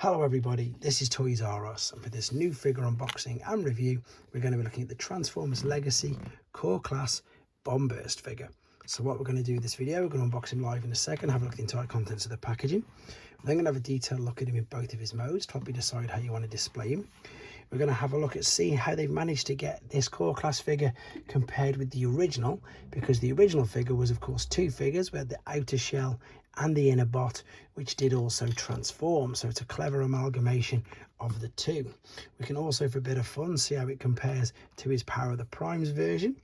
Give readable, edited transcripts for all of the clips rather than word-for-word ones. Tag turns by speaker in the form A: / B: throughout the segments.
A: Hello everybody, this is Toys R Us, and for this new figure unboxing and review, we're going to be looking at the Transformers Legacy Core Class Bombburst figure. So what we're going to do in this video, we're going to unbox him live in a second, have a look at the entire contents of the packaging. We're then going to have a detailed look at him in both of his modes to help you decide how you want to display him. We're going to have a look at seeing how they've managed to get this core class figure compared with the original, because the original figure was of course two figures. We had the outer shell and the inner bot, which did also transform, so it's a clever amalgamation of the two. We can also, for a bit of fun, see how it compares to his Power of the Primes version.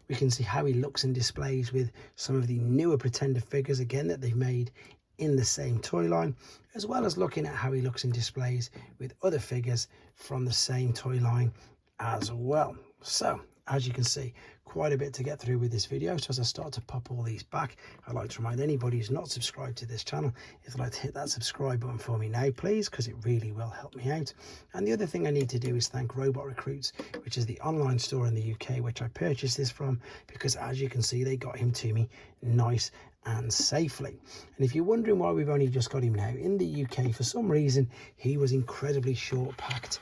A: We can see how he looks and displays with some of the newer Pretender figures, again, that they've made in the same toy line, as well as looking at how he looks and displays with other figures from the same toy line as well. So as you can see, quite a bit to get through with this video. So as I start to pop all these back, I'd like to remind anybody who's not subscribed to this channel, if they'd like to hit that subscribe button for me now, please, because it really will help me out. And the other thing I need to do is thank Robot Recruits, which is the online store in the UK, which I purchased this from, because as you can see, they got him to me nice and safely. And if you're wondering why we've only just got him now, in the UK, for some reason, he was incredibly short packed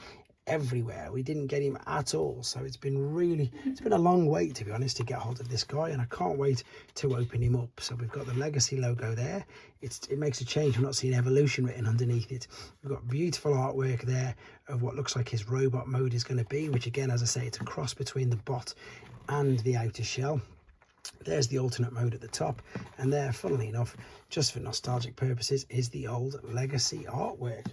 A: everywhere. We didn't get him at all, so it's been a long wait, to be honest, to get hold of this guy, and I can't wait to open him up. So we've got the Legacy logo there. It makes a change. I'm not seeing Evolution written underneath it. We've got beautiful artwork there of what looks like his robot mode is going to be, which again, as I say, it's a cross between the bot and the outer shell. There's the alternate mode at the top, and there, funnily enough, just for nostalgic purposes, is the old Legacy artwork.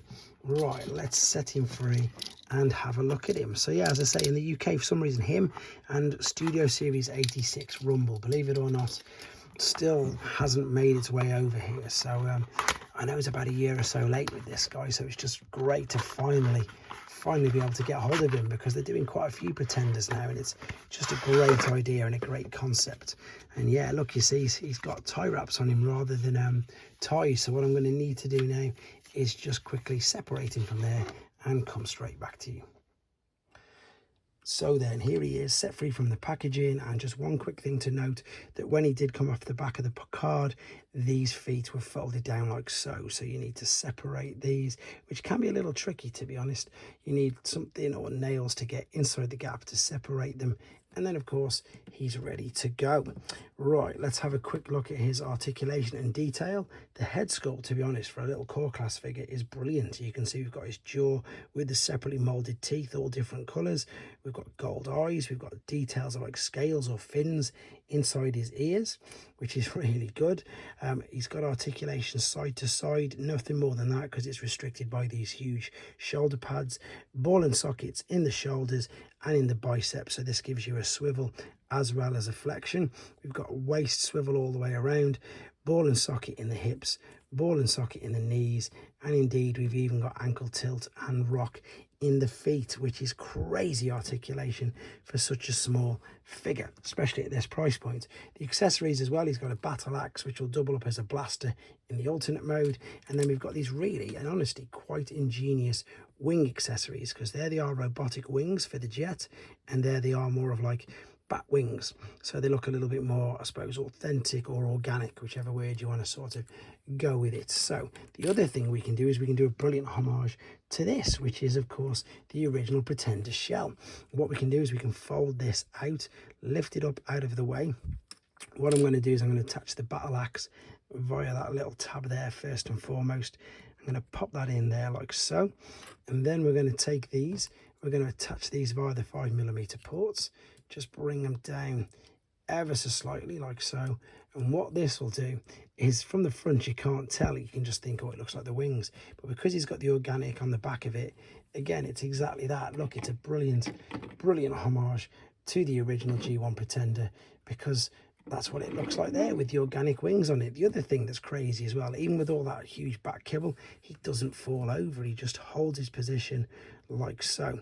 A: Right, let's set him free and have a look at him. So yeah, as I say, in the UK, for some reason, him and Studio Series 86 Rumble, believe it or not, still hasn't made its way over here. So I know it's about a year or so late with this guy, so it's just great to finally be able to get hold of him, because they're doing quite a few Pretenders now, and it's just a great idea and a great concept. And yeah, look, you see he's got tie wraps on him rather than ties. So what I'm going to need to do now is just quickly separate him from there and come straight back to you. So then, here he is, set free from the packaging. And just one quick thing to note, that when he did come off the back of the card, these feet were folded down like so. So you need to separate these, which can be a little tricky, to be honest. You need something or nails to get inside the gap to separate them. And then, of course, he's ready to go. Right, let's have a quick look at his articulation and detail. The head sculpt, to be honest, for a little core class figure is brilliant. You can see we've got his jaw with the separately molded teeth, all different colours. We've got gold eyes. We've got details of like scales or fins inside his ears, which is really good. He's got articulation side to side, nothing more than that, because it's restricted by these huge shoulder pads, ball and sockets in the shoulders and in the biceps, so this gives you a swivel as well as a flexion. We've got waist swivel all the way around, ball and socket in the hips, ball and socket in the knees, and indeed we've even got ankle tilt and rock in the feet, which is crazy articulation for such a small figure, especially at this price point. The accessories as well, he's got a battle axe, which will double up as a blaster in the alternate mode, and then we've got these really, and honestly, quite ingenious wing accessories, because there they are, robotic wings for the jet, and there they are more of like bat wings, so they look a little bit more, I suppose, authentic or organic, whichever word you want to sort of go with it. So the other thing we can do is we can do a brilliant homage to this, which is of course the original Pretender shell. What we can do is we can fold this out, lift it up out of the way. What I'm going to do is I'm going to attach the battle axe via that little tab there first and foremost. I'm going to pop that in there like so, and then we're going to take these, we're going to attach these via the 5mm ports. Just bring them down ever so slightly like so, and what this will do is, from the front you can't tell, you can just think, oh, it looks like the wings, but because he's got the organic on the back of it, again, it's exactly that. Look, it's a brilliant homage to the original G1 Pretender, because that's what it looks like there with the organic wings on it. The other thing that's crazy as well, even with all that huge back kibble, he doesn't fall over, he just holds his position like so.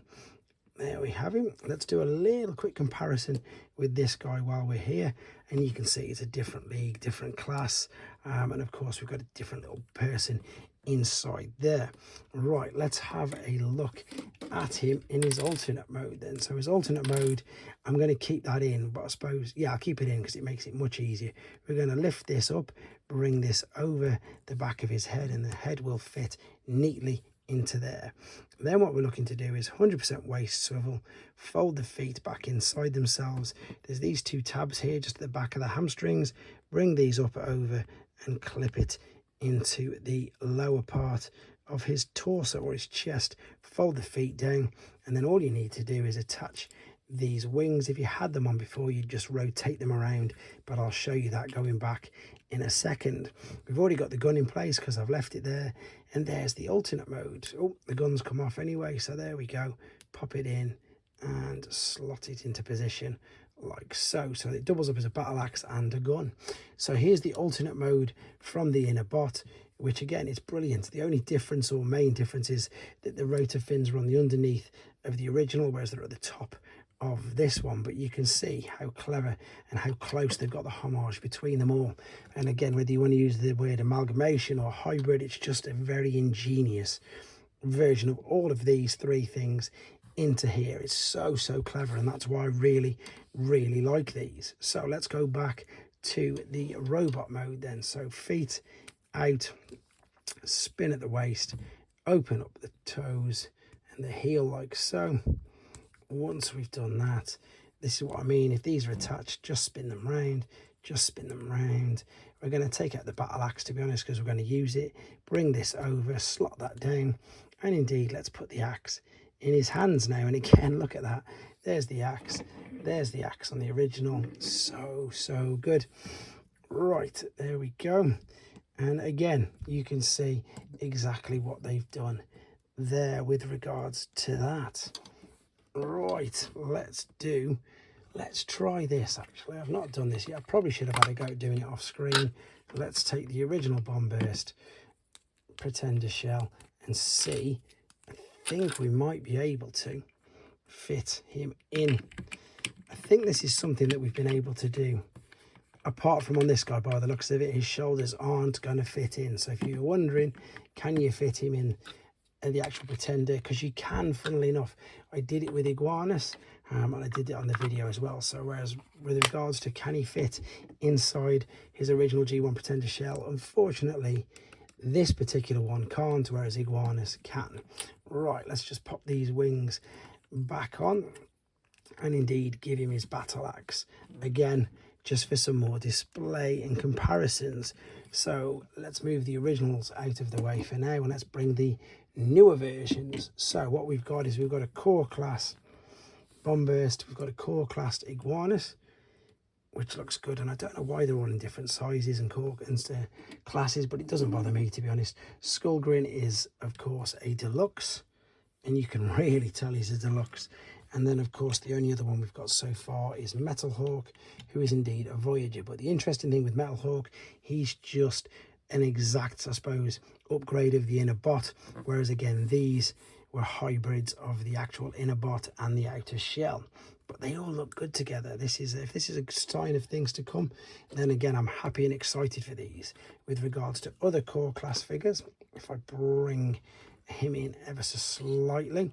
A: There we have him. Let's do a little quick comparison with this guy while we're here, and you can see it's a different league, different class, and of course we've got a different little person inside there. Right, let's have a look at him in his alternate mode then. So his alternate mode, I'm going to keep that in, but I suppose, yeah, I'll keep it in because it makes it much easier. We're going to lift this up, bring this over the back of his head, and the head will fit neatly into there. Then what we're looking to do is 100% waist swivel, fold the feet back inside themselves. There's these two tabs here just at the back of the hamstrings. Bring these up over and clip it into the lower part of his torso or his chest. Fold the feet down, and then all you need to do is attach these wings. If you had them on before, you'd just rotate them around, but I'll show you that going back in a second. We've already got the gun in place because I've left it there, and there's the alternate mode. Oh, the gun's come off anyway, so there we go. Pop it in and slot it into position like so. So it doubles up as a battle axe and a gun. So here's the alternate mode from the inner bot, which again is brilliant. The only difference or main difference is that the rotor fins are on the underneath of the original, whereas they're at the top of this one. But you can see how clever and how close they've got the homage between them all. And again, whether you want to use the word amalgamation or hybrid, it's just a very ingenious version of all of these three things into here. It's so clever, and that's why I really like these. So let's go back to the robot mode then. So feet out, spin at the waist, open up the toes and the heel like so. Once we've done that, this is what I mean. If these are attached, just spin them round, just spin them round. We're going to take out the battle axe, to be honest, because we're going to use it. Bring this over, slot that down, and indeed let's put the axe in his hands now. And again, look at that, there's the axe on the original. So good. Right, there we go. And again, you can see exactly what they've done there with regards to that. Right, let's try this. Actually, I've not done this yet. I probably should have had a go at doing it off screen. Let's take the original Bomb Burst Pretender shell and see. I think we might be able to fit him in. I think this is something that we've been able to do. Apart from on this guy, by the looks of it, his shoulders aren't going to fit in. So if you're wondering, can you fit him in the actual Pretender? Because you can, funnily enough. I did it with Ingenious, and I did it on the video as well. So whereas with regards to can he fit inside his original G1 Pretender shell, unfortunately, this particular one can't, whereas Ingenious can. Right, let's just pop these wings back on and indeed give him his battle axe again, just for some more display and comparisons. So let's move the originals out of the way for now, and let's bring the newer versions. So what we've got is we've got a core class Bomb Burst, we've got a core class Ingenious, which looks good, and I don't know why they're all in different sizes and core and classes, but it doesn't bother me, to be honest. Skullgrin is of course a deluxe, and you can really tell he's a deluxe. And then, of course, the only other one we've got so far is Metal Hawk, who is indeed a Voyager. But the interesting thing with Metal Hawk, he's just an exact, I suppose, upgrade of the inner bot. Whereas, again, these were hybrids of the actual inner bot and the outer shell. But they all look good together. If this is a sign of things to come, then again, I'm happy and excited for these. With regards to other core class figures, if I bring him in ever so slightly,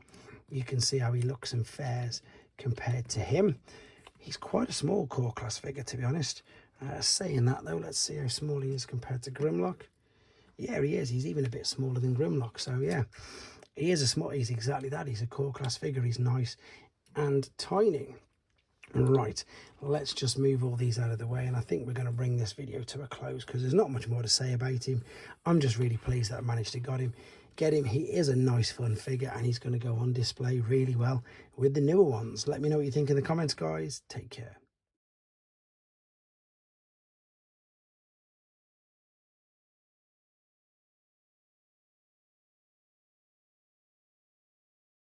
A: you can see how he looks and fares compared to him. He's quite a small core class figure, to be honest. Saying that though, let's see how small he is compared to Grimlock. Yeah, he is. He's even a bit smaller than Grimlock. So yeah, he's exactly that. He's a core class figure. He's nice and tiny. Right, let's just move all these out of the way, and I think we're going to bring this video to a close because there's not much more to say about him. I'm just really pleased that I managed to get him. He is a nice fun figure, and he's going to go on display really well with the newer ones. Let me know what you think in the comments, guys. Take care.